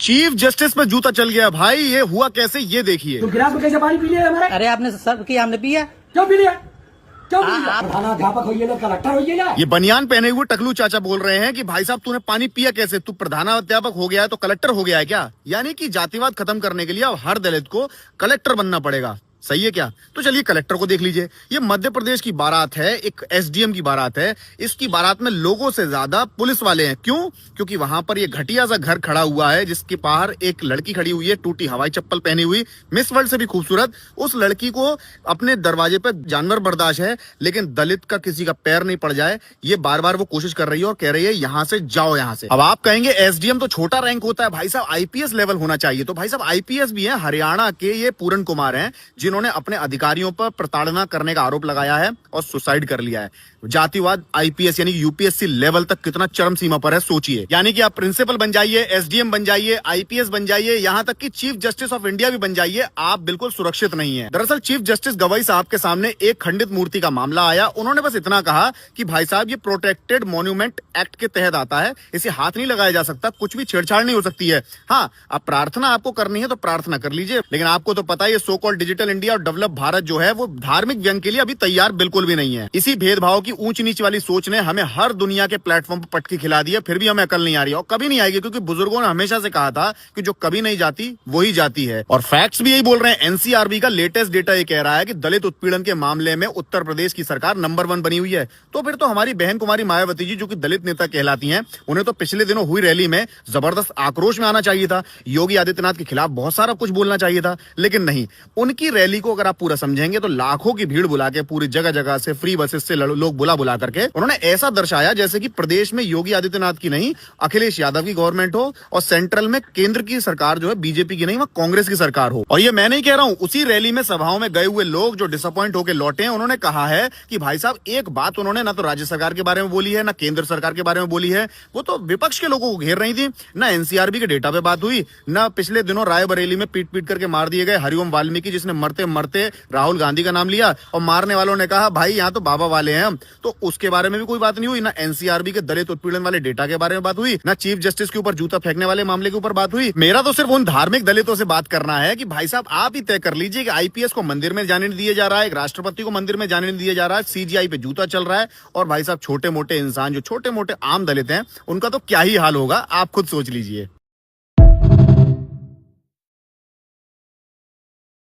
Chief justice पे जूता चल गया भाई, ये हुआ कैसे ये देखिए। तो गिलास में कैसे पानी पी लिया हमारे? अरे आपने सर्व किया, हमने पिया। क्यों पी लिया? क्यों पी लिया? प्रधानाध्यापक होइए ना, कलेक्टर होइए ना। ये बनियान पहने हुए टकलू चाचा बोल रहे हैं कि भाई साहब तूने पानी पिया कैसे? तू प्रधानाध्यापक हो गया है तो कलेक्टर हो गया है क्या? यानी कि जातिवाद खत्म करने के लिए अब हर दलित को कलेक्टर बनना पड़ेगा। सही है क्या? तो चलिए कलेक्टर को देख लीजिए। ये मध्य प्रदेश की बारात है, एक एसडीएम की बारात है। इसकी बारात में लोगों से ज्यादा पुलिस वाले हैं। क्यों? क्योंकि वहां पर ये घटिया सा घर खड़ा हुआ है जिसके बाहर एक लड़की खड़ी हुई है, टूटी हवाई चप्पल पहनी हुई, मिस वर्ल्ड से भी खूबसूरत। उस लड़की को अपने दरवाजे पर जानवर बर्दाश्त है, लेकिन दलित का किसी का पैर नहीं पड़ जाए, ये बार बार वो कोशिश कर रही है और कह रही है यहाँ से जाओ यहाँ से। अब आप कहेंगे एसडीएम तो छोटा रैंक होता है, भाई साहब आईपीएस लेवल होना चाहिए। तो भाई साहब आईपीएस भी है। हरियाणा के ये पूरन कुमार हैं जिन्होंने अपने अधिकारियों पर प्रताड़ना करने का आरोप लगाया है और सुसाइड कर लिया है। जातिवाद आईपीएस यानी यूपीएससी लेवल तक कितना चरम सीमा पर है सोचिए। यानी कि आप प्रिंसिपल बन जाइए, एसडीएम बन जाइए, आईपीएस बन जाइए, यहाँ तक कि चीफ जस्टिस ऑफ इंडिया भी बन जाइए, आप बिल्कुल सुरक्षित नहीं है। दरअसल चीफ जस्टिस गवई साहब के सामने एक खंडित मूर्ति का मामला आया। उन्होंने बस इतना कहा कि भाई साहब ये प्रोटेक्टेड मॉन्यूमेंट एक्ट के तहत आता है, इसे हाथ नहीं लगाया जा सकता, कुछ भी छेड़छाड़ नहीं हो सकती है। हाँ, अब प्रार्थना आपको करनी है तो प्रार्थना कर लीजिए, लेकिन आपको तो पता है सो कॉल्ड डिजिटल इंडिया और डेवलप भारत जो है वो धार्मिक व्यंग के लिए अभी तैयार बिल्कुल भी नहीं है। इसी भेदभाव की ऊंच नीच वाली सोच ने हमें हर दुनिया के प्लेटफॉर्म पर पटकी खिला दी है, फिर भी हमें अकल नहीं आ रही है और कभी नहीं आएगी, क्योंकि बुजुर्गों ने हमेशा से कहा था कि जो कभी नहीं जाती वही जाती है। और फैक्ट्स भी यही बोल रहे हैं। एनसीआरबी का लेटेस्ट डेटा ये कह रहा है कि दलित उत्पीड़न के मामले में उत्तर प्रदेश की सरकार नंबर 1 बनी हुई है। तो फिर तो हमारी बहन कुमारी मायावती जी, जो कि दलित नेता कहलाती हैं, उन्हें तो पिछले दिनों हुई रैली में जबरदस्त आक्रोश में आना चाहिए था, योगी आदित्यनाथ के खिलाफ बहुत सारा कुछ बोलना चाहिए था, लेकिन नहीं। उनकी रैली को अगर आप पूरा समझेंगे तो लाखों की भीड़ बुला के पूरी जगह जगह से फ्री बसेस से लोग बुला करके उन्होंने ऐसा दर्शाया जैसे कि प्रदेश में योगी आदित्यनाथ की नहीं अखिलेश यादव की गवर्नमेंट हो और सेंट्रल में केंद्र की सरकार जो है बीजेपी की नहीं वह कांग्रेस की सरकार हो। और ये मैं नहीं कह रहा हूं, उसी रैली में सभाओं में गए हुए लोग जो डिसअपॉइंट होकर लौटे हैं, उन्होंने कहा है कि भाई साहब एक बात उन्होंने ना तो राज्य सरकार के बारे में बोली है, ना केंद्र सरकार के बारे में बोली है, वो तो विपक्ष के लोगों को घेर रही थी। ना एनसीआरबी के डेटा पे बात हुई, ना पिछले दिनों रायबरेली में पीट पीट करके मार दिए गए हरिओम वाल्मीकि, जिसने मरते मरते राहुल गांधी का नाम लिया और मारने वालों ने कहा भाई यहाँ तो बाबा वाले हैं हम, तो उसके बारे में भी कोई बात नहीं हुई। ना एनसीआरबी के दलित उत्पीड़न वाले डेटा के बारे में बात हुई, ना चीफ जस्टिस के ऊपर जूता फेंकने वाले मामले के ऊपर बात हुई। मेरा तो सिर्फ उन धार्मिक दलितों से बात करना है कि भाई साहब आप ही तय कर लीजिए कि आईपीएस को मंदिर में जाने नहीं दिया जा रहा है, राष्ट्रपति को मंदिर में जाने नहीं दिया जा रहा है, सीजीआई पे जूता चल रहा है, और भाई साहब छोटे मोटे इंसान जो छोटे मोटे आम दलित हैं उनका तो क्या ही हाल होगा, आप खुद सोच लीजिए।